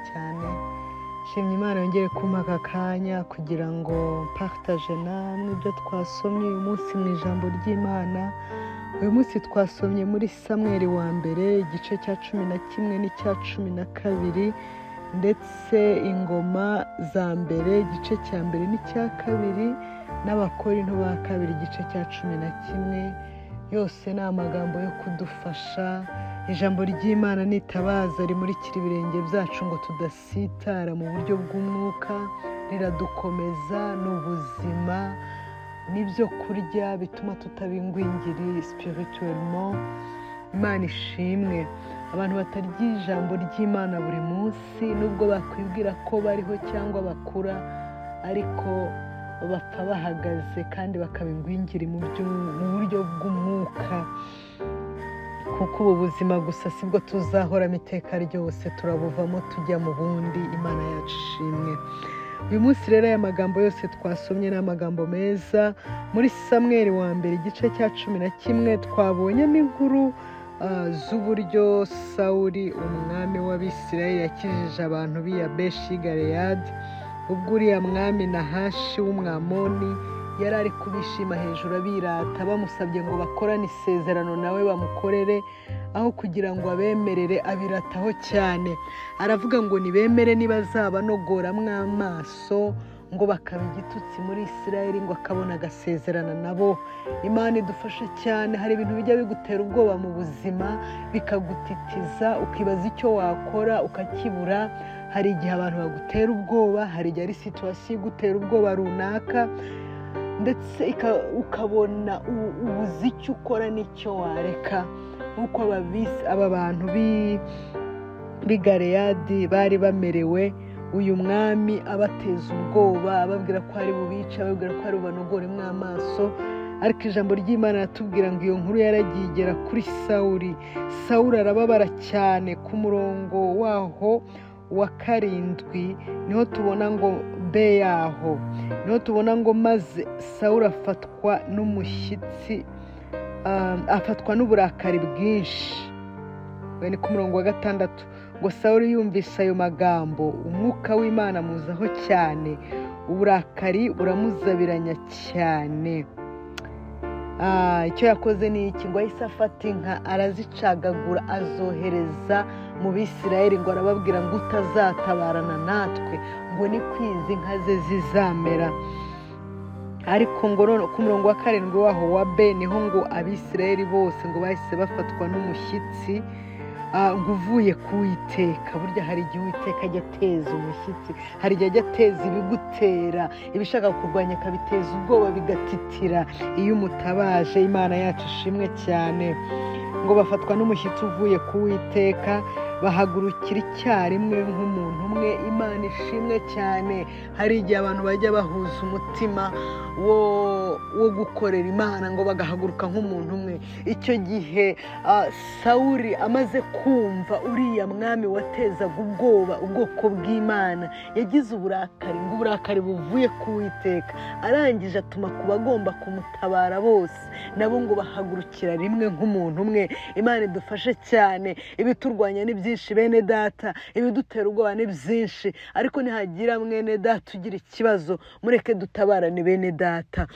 cyane shimye Imana yongere kumpa aka kanya kugira ngo partage namwe ibyo twasomye uyu munsi mu ijambo ry'Imana. Uyu munsi twasomye muri Samweli wa mbere igice cya 11 n'icya 12 ndetse ingoma za mbere igice cya mbere n'icya kabiri n'abakorinto ba kabiri igice cya 11. Yose ni amagambo yo kudufasha. Ijambo ry'Imana nitabaza rimurikira ibirenge byacu ngo tudasitara mu buryo bw'umwuka, riradukomeza n'ubuzima n'ibyo kurya bituma tutabingwingiri spirituellement. Imana ishimwe. Abantu batarya ijambo ry'Imana buri munsi nubwo bakwibwira ko bariho cyangwa bakura, ariko bapfa bahagaze kandi bakabingwingiri mu buryo bw'umwuka, kuko ubu buzima gusa sibwo tuzahoramo iteka ryose, turabuvamo tujya mu bundi. Imana yacu ishimwe. Uyu munsi rero aya magambo yose twasomye ni amagambo meza. Muri Samweli wa mbere igice cya 11 twabonyemo inkuru z'uburyo Sawuli umwami w'Abisirayeli yakijije abantu b'i Yabeshi Galeyadi, ubwo uriya mwami Nahashi w'Umwamoni yari ari kubishima hejuru abirata, bamusabye ngo bakorane isezerano nawe bamukorere, aho kugira ngo abemerere abirataho cyane. Aravuga ngo nibemere nibazabanogoramwo amaso ngo bakaba igitutsi muri Isirayeli, ngo akabona agasezerana nabo. Imana idufashe cyane. Hari ibintu bijya bigutera ubwoba mu buzima bikagutitiza, ukibaza icyo wakora ukakibura. Hari igihe abantu bagutera ubwoba, hari igihe ari situation igutera ubwoba runaka, ndetse ukabona ubuze icyo ukora n'icyo wareka. Nk'uko aba bantu b'i Galeyadi bari bamerewe, uyu mwami abateza ubwoba, ababwira ko ari bubica, ababwira ko ari bubanogoremwo amaso. Ariko ijambo ry'Imana ratubwira ngo iyo nkuru yaragiye igera kuri Sawuli. Sawuli arababara cyane. Ku murongo waho wa 7 niho tubona ngo yaho niho tubona ngo maze Sawuli afatwa n'umushyitsi, afatwa n'uburakari bwinshi. Ni ku murongo wa 6 ngo Sawuli yumvise ayo magambo, umwuka w'Imana muzaho cyane, uburakari buramuzabiranya cyane. Icyo yakoze ni iki? Ngo ahise afata inka arazicagagura azohereza mu Bisirayeli, ngo arababwira ngo utazatabarana natwe ngo ni kwizi inka ze zizamera. Ariko ngo ku murongo wa 7 waho wa niho ngo Abisirayeli bose ngo bahise bafatwa n'umushyitsi ngo uvuye kuwiteka. Burya hari igihe Uwiteka ajya ateza umushyitsi, hari igihe ajya ateza ibigutera, ibishaka kurwanya akabiteza ubwoba bigatitira iyo umutabaje. Imana yacu ishimwe cyane. Ngo bafatwa n'umushyitsi uvuye kuwiteka, bahagurukira icyarimwe nk'umuntu umwe. Imana ishimwe cyane. Hari igihe abantu bajya bahuza umutima wo gukorera Imana, ngo bagahaguruka nk'umuntu umwe. Icyo gihe Sawuli amaze kumva uriya mwami watezaga ubwoba ubwoko bw'Imana, yagize uburakari, ngo uburakari buvuye kuwiteka. Arangije atuma ku bagomba kumutabara bose, nabo ngo bahagurukira rimwe nk'umuntu umwe. Imana idufashe cyane. Ibiturwanya ni byinshi bene data, ibidutera ubwoba ni byinshi, ariko nihagira mwene data ugira ikibazo, mureke dutabarane bene data.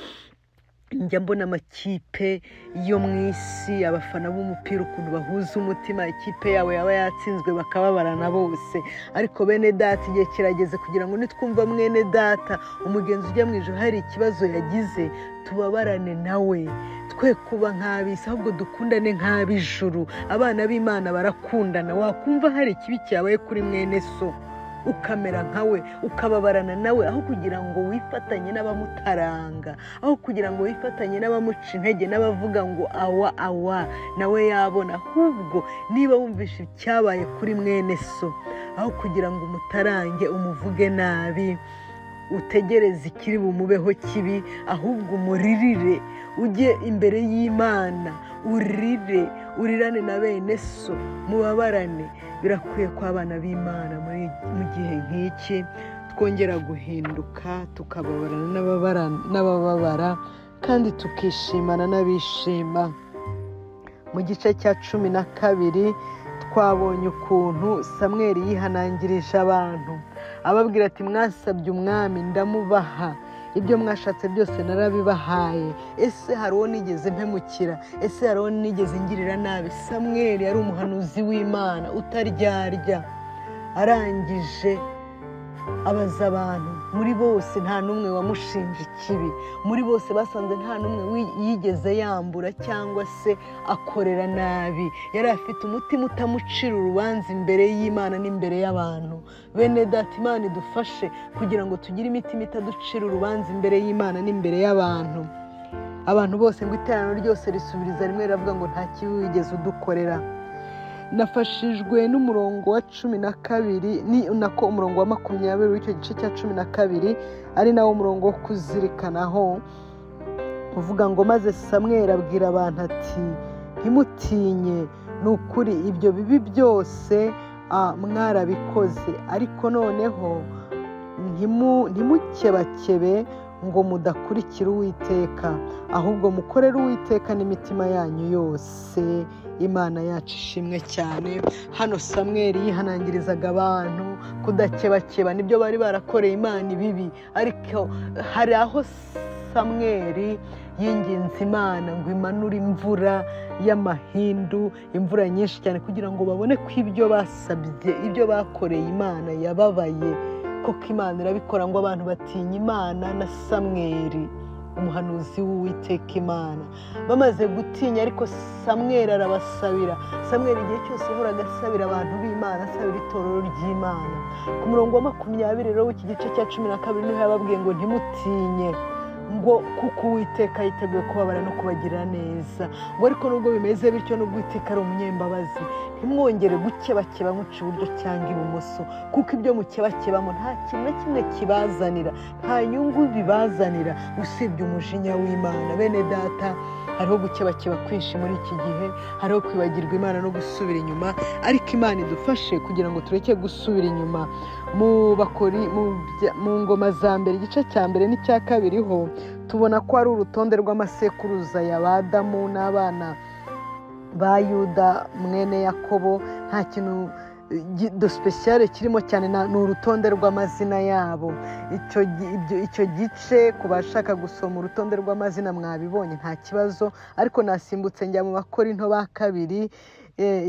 Njya mbona amakipe yo mu isi, abafana b'umupira ukuntu bahuza umutima, ikipe yawe yaba yatsinzwe bakababarana bose. Ariko bene data, igihe kirageze kugira ngo nitwumva mwene data umugenzi ujya mu ijuru hari ikibazo yagize, tubabarane nawe, twe kuba nk'abisi, ahubwo dukundane nk'ab'ijuru. Abana b'Imana barakundana. Wakumva hari ikibi cyabaye kuri mwene so, ukamera nkawe, ukababarana nawe, aho kugira ngo wifatanye n'abamutaranga, aho kugira ngo wifatanye n'abamuca intege, n'abavuga ngo awa nawe yabona. Ahubwo niba wumvishe icyabaye kuri mwene so, aho kugira ngo umutarange, umuvuge nabi, utegereze ikiri bumubeho kibi, ahubwo umuririre, ujye imbere y'Imana urirane na bene so, mubabarane. Birakwiye ko abana b'Imana mu gihe nk'iki twongera guhinduka, tukababarana n'abababara, kandi tukishimana n'abishima. Mu gice cya 12 twabonye ukuntu Samweli yihanangirije abantu ababwira ati mwasabye umwami ndamubaha, ibyo mwashatse byose narabibahaye, ese hari uwo nigeze mpemukira, ese hari uwo nigeze ngirira nabi? Samweli yari umuhanuzi w'Imana utaryarya. Arangije abaza abantu, muri bose nta n'umwe wamushinja ikibi, muri bose basanze nta n'umwe yigeze yambura cyangwa se akorera nabi. Yari afite umutima utamucira urubanza imbere y'Imana n'imbere y'abantu. Bene data, Imana idufashe kugira ngo tugire imitima itaducira urubanza imbere y'Imana n'imbere y'abantu. Abantu bose ngo iteraniro ryose risubiriza rimwe riravuga ngo nta kibi wigeze udukorera. Nafashijwe n'umurongo wa 12 ni nako umurongo wa 20 w'icyo gice cya 12 ari nawo umurongo wo kuzirikanaho uvuga ngo maze Samweli abwira abantu ati ntimutinye, ni ukuri ibyo bibi byose mwarabikoze, ariko noneho ntimukebakebe ngo mudakurikira Uwiteka, ahubwo mukorere Uwiteka n'imitima yanyu yose. Imana yacu ishimwe cyane. Hano Samweli yihanangirizaga abantu kudakebakeba, nibyo bari barakoreye Imana ibibi, ariko hari aho Samweli yinginze Imana ngo imanure imvura y'amahindu, imvura nyinshi cyane, kugira ngo babone ko ibyo basabye, ibyo bakoreye Imana yababaye. Koko Imana irabikora ngo abantu batinye Imana. Na Samweli umuhanuzi w'Uwiteka Imana bamaze gutinya, ariko Samweli arabasabira. Samweli igihe cyose yahoraga asabira abantu b'Imana, asabira itorero ry'Imana. Ku murongo wa 20 rero w'iki gice cya 12 niho yababwiye ngo ntimutinye, ngo kuko Uwiteka yiteguye kubabara no kubagirira neza. Ngo ariko nubwo bimeze bityo, nubwo Uwiteka ari umunyembabazi, ntimwongere gukebakeba muca iburyo cyangwa ibumoso, kuko ibyo mukebakebamo nta kintu na kimwe kibazanira, nta nyungu bibazanira usibye umujinya w'Imana. Bene data, hariho gukebakeba kwinshi muri iki gihe, hariho kwibagirwa Imana no gusubira inyuma, ariko Imana idufashe kugira ngo tureke gusubira inyuma. Mu ngoma za mbere igice cya mbere n'icya kabiri ho tubona ko ari urutonde rw'amasekuruza ya Adamu n'abana ba Yuda mwene Yakobo. Nta kintu special kirimo cyane, ni urutonde rw'amazina yabo. Icyo gice ku bashaka gusoma urutonde rw'amazina mwabibonye nta kibazo, ariko nasimbutse njya mu Bakorinto ba kabiri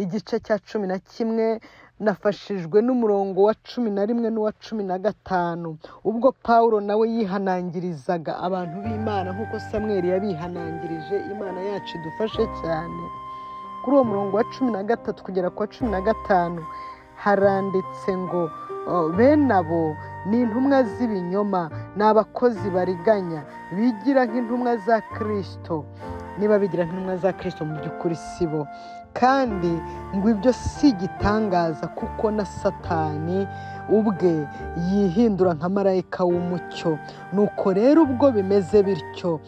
igice cya 11. Nafashijwe n'umurongo wa 11 n'uwa 15, ubwo Pawulo nawe yihanangirizaga abantu b'Imana nk'uko Samweli yabihanangirije. Imana yacu idufashe cyane. Kuri uwo murongo wa 13 kugera ku wa 15 haranditse ngo bene abo ni intumwa z'ibinyoma, ni abakozi bariganya, bigira nk'intumwa za Kristo. Niba bigira nk'intumwa za Kristo, mu by'ukuri sibo. Kandi ngo ibyo si igitangaza, kuko na Satani ubwe yihindura nka marayika w'umucyo. Nuko rero ubwo bimeze bityo,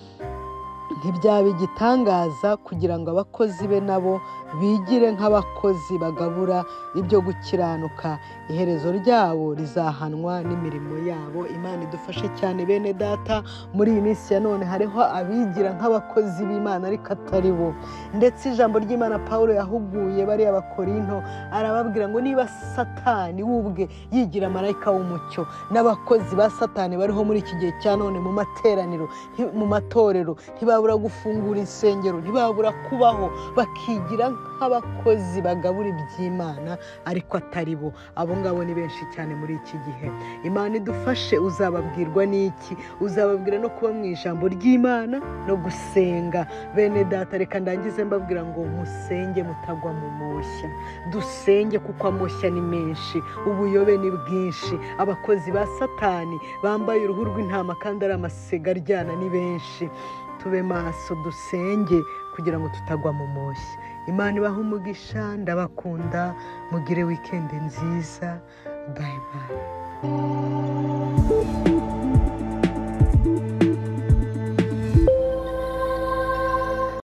ntibyaba igitangaza kugira ngo abakozi be nabo bigire nk'abakozi bagabura ibyo gukiranuka, iherezo ryabo rizahanwa n'imirimo yabo. Imana idufashe cyane. Bene data, muri iyi minsi ya none hariho abigira nk'abakozi b'Imana ariko atari bo. Ndetse ijambo ry'Imana Pawulo yahuguye bari Abakorinto, arababwira ngo niba Satani wubwe yigira marayika w'umucyo, n'abakozi ba Satani bariho muri iki gihe cya none mu materaniro, mu matorero, ntibabura gufungura insengero, ntibabura kubaho bakigira nk'abakozi bagabura iby'Imana ariko atari bo. Abo ngabo ni benshi cyane muri iki gihe. Imana idufashe. Uzababwirwa n'iki? Uzababwira no kuba mu ijambo ry'Imana no gusenga. Bene data, reka ndangize mbabwira ngo musenge mutagwa mu moshya. Dusenge kuko amoshya ni menshi, ubuyobe ni bwinshi, abakozi ba Satani bambaye uruhu rw'intama kandi ari amasega aryana ni benshi. Tube maso, dusenge kugira ngo tutagwa mu moshya. Imana ibahe umugisha. Ndabakunda. Mugire weekend nziza. Bye bye.